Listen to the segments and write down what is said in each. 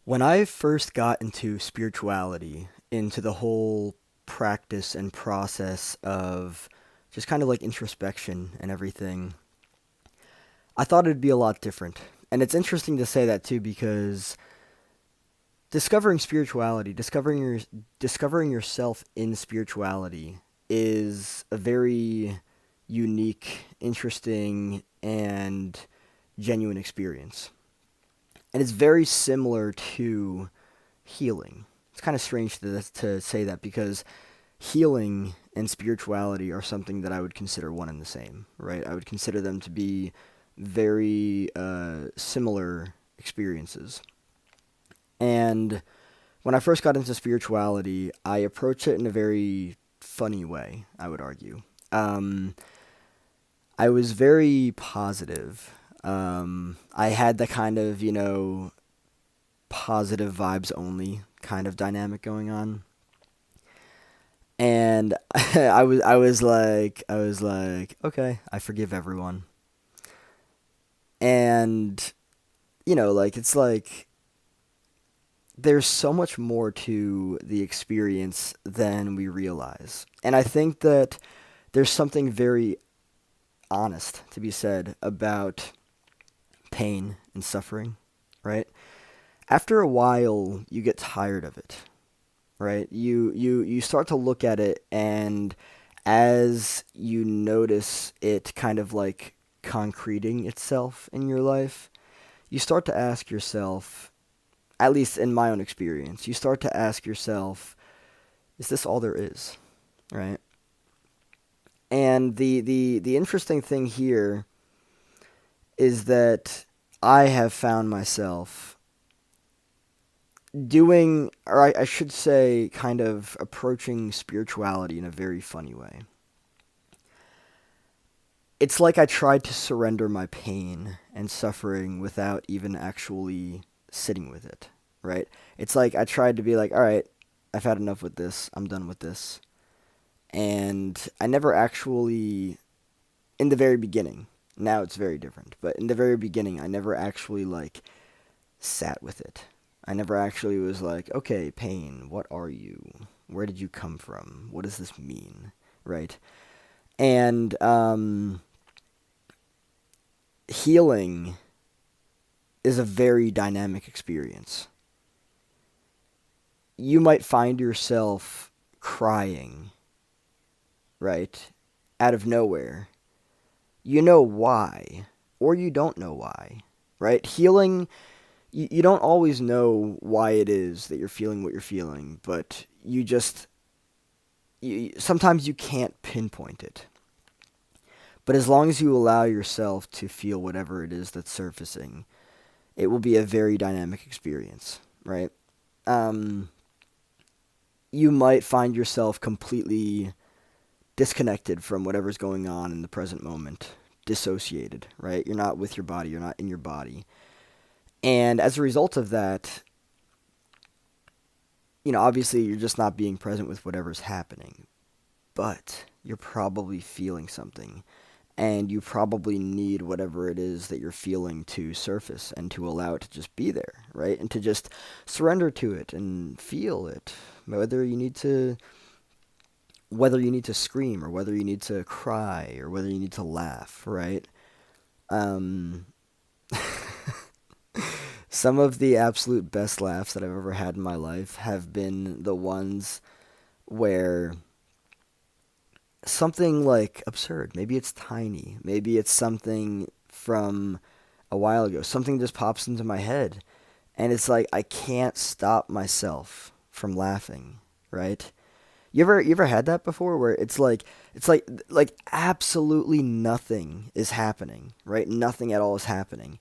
When I first got into spirituality, into the whole practice and process of just kind of like introspection and everything, I thought it'd be a lot different. And it's interesting to say that too because discovering spirituality, discovering yourself in spirituality is a very unique, interesting and genuine experience. And it's very similar to healing. It's kind of strange to say that because healing and spirituality are something that I would consider one and the same, right? I would consider them to be very similar experiences. And when I first got into spirituality, I approached it in a very funny way, I would argue. Um, I was very positive. I had the kind of, positive vibes only kind of dynamic going on. And I was like, okay, I forgive everyone. And like it's like there's so much more to the experience than we realize. And I think that there's something very honest to be said about pain and suffering, right? After a while, you get tired of it, right? You start to look at it, and as you notice it kind of like concreting itself in your life, you start to ask yourself, at least in my own experience, you start to ask yourself, is this all there is, right? And the interesting thing here is that I have found myself doing, or I should say, kind of approaching spirituality in a very funny way. It's like I tried to surrender my pain and suffering without even actually sitting with it, right? It's like I tried to be like, all right, I've had enough with this. I'm done with this. And I never actually, in the very beginning, now it's very different, but in the very beginning, I never actually like sat with it. I never actually was like, okay, pain, what are you? Where did you come from? What does this mean? Right? And healing is a very dynamic experience. You might find yourself crying, right? Out of nowhere. You know why, or you don't know why, right? Healing, you don't always know why it is that you're feeling what you're feeling, but sometimes you can't pinpoint it. But as long as you allow yourself to feel whatever it is that's surfacing, it will be a very dynamic experience, right? Um, you might find yourself completely disconnected from whatever's going on in the present moment, dissociated, right? You're not with your body, you're not in your body. And as a result of that, obviously you're just not being present with whatever's happening, but you're probably feeling something. And you probably need whatever it is that you're feeling to surface and to allow it to just be there, right? And to just surrender to it and feel it. Whether you need to whether you need to scream or whether you need to cry or whether you need to laugh, right? Um some of the absolute best laughs that I've ever had in my life have been the ones where something like absurd, maybe it's tiny, maybe it's something from a while ago, something just pops into my head, and it's like I can't stop myself from laughing, right? You ever had that before where it's like absolutely nothing is happening, right? Nothing at all is happening.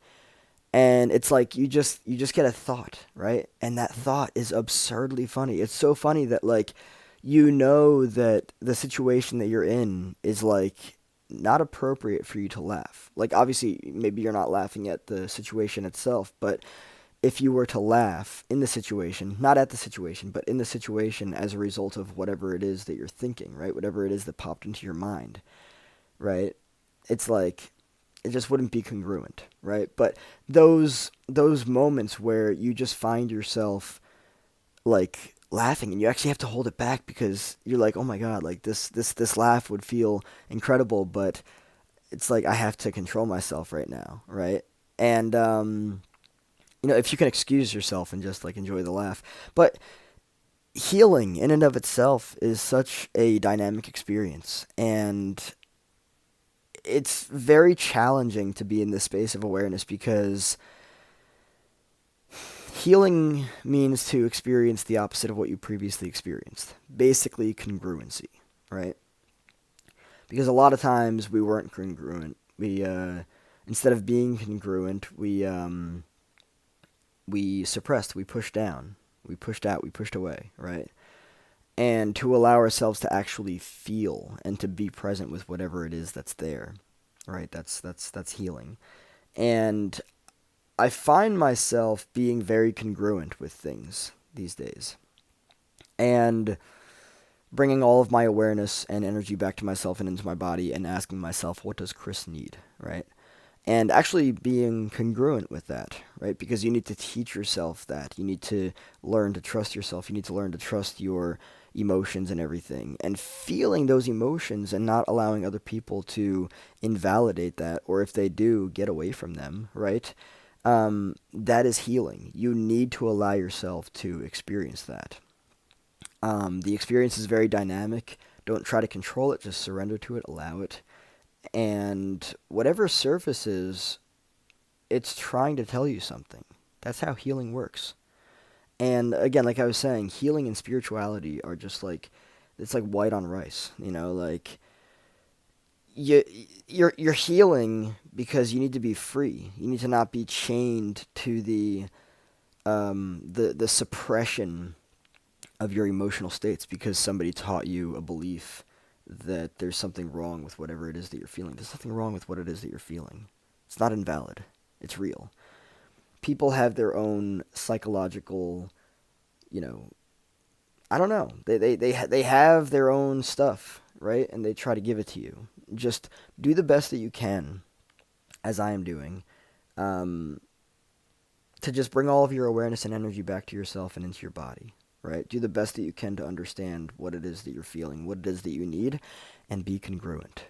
And it's like you just get a thought, right? And that thought is absurdly funny. It's so funny that like you know that the situation that you're in is like not appropriate for you to laugh. Like obviously maybe you're not laughing at the situation itself, but if you were to laugh in the situation, not at the situation, but in the situation as a result of whatever it is that you're thinking, right? Whatever it is that popped into your mind, right? It's like It just wouldn't be congruent, right? But those moments where you just find yourself like laughing and you actually have to hold it back because you're like, oh my god, like this laugh would feel incredible, but it's like I have to control myself right now, right? And if you can excuse yourself and just like enjoy the laugh, but healing in and of itself is such a dynamic experience, and it's very challenging to be in this space of awareness because healing means to experience the opposite of what you previously experienced. Basically, congruency, right? Because a lot of times we weren't congruent. Instead of being congruent, we suppressed, we pushed down, we pushed out, we pushed away, right? And to allow ourselves to actually feel and to be present with whatever it is that's there, right? That's healing. And I find myself being very congruent with things these days, and bringing all of my awareness and energy back to myself and into my body, and asking myself, what does Chris need, right? And actually being congruent with that, right? Because you need to teach yourself that. You need to learn to trust yourself. You need to learn to trust your emotions and everything. And feeling those emotions and not allowing other people to invalidate that, or if they do, get away from them, right? That is healing. You need to allow yourself to experience that. The experience is very dynamic. Don't try to control it. Just surrender to it. Allow it. And whatever surfaces, it's trying to tell you something. That's how healing works. And again, like I was saying, healing and spirituality are just like, it's like white on rice. Like you you're healing because you need to be free. You need to not be chained to the suppression of your emotional states because somebody taught you a belief that there's something wrong with whatever it is that you're feeling. There's nothing wrong with what it is that you're feeling. It's not invalid. It's real. People have their own psychological, you know, I don't know. They have their own stuff, right? And they try to give it to you. Just do the best that you can, as I am doing, um, to just bring all of your awareness and energy back to yourself and into your body, right? Do the best that you can to understand what it is that you're feeling, what it is that you need, and be congruent.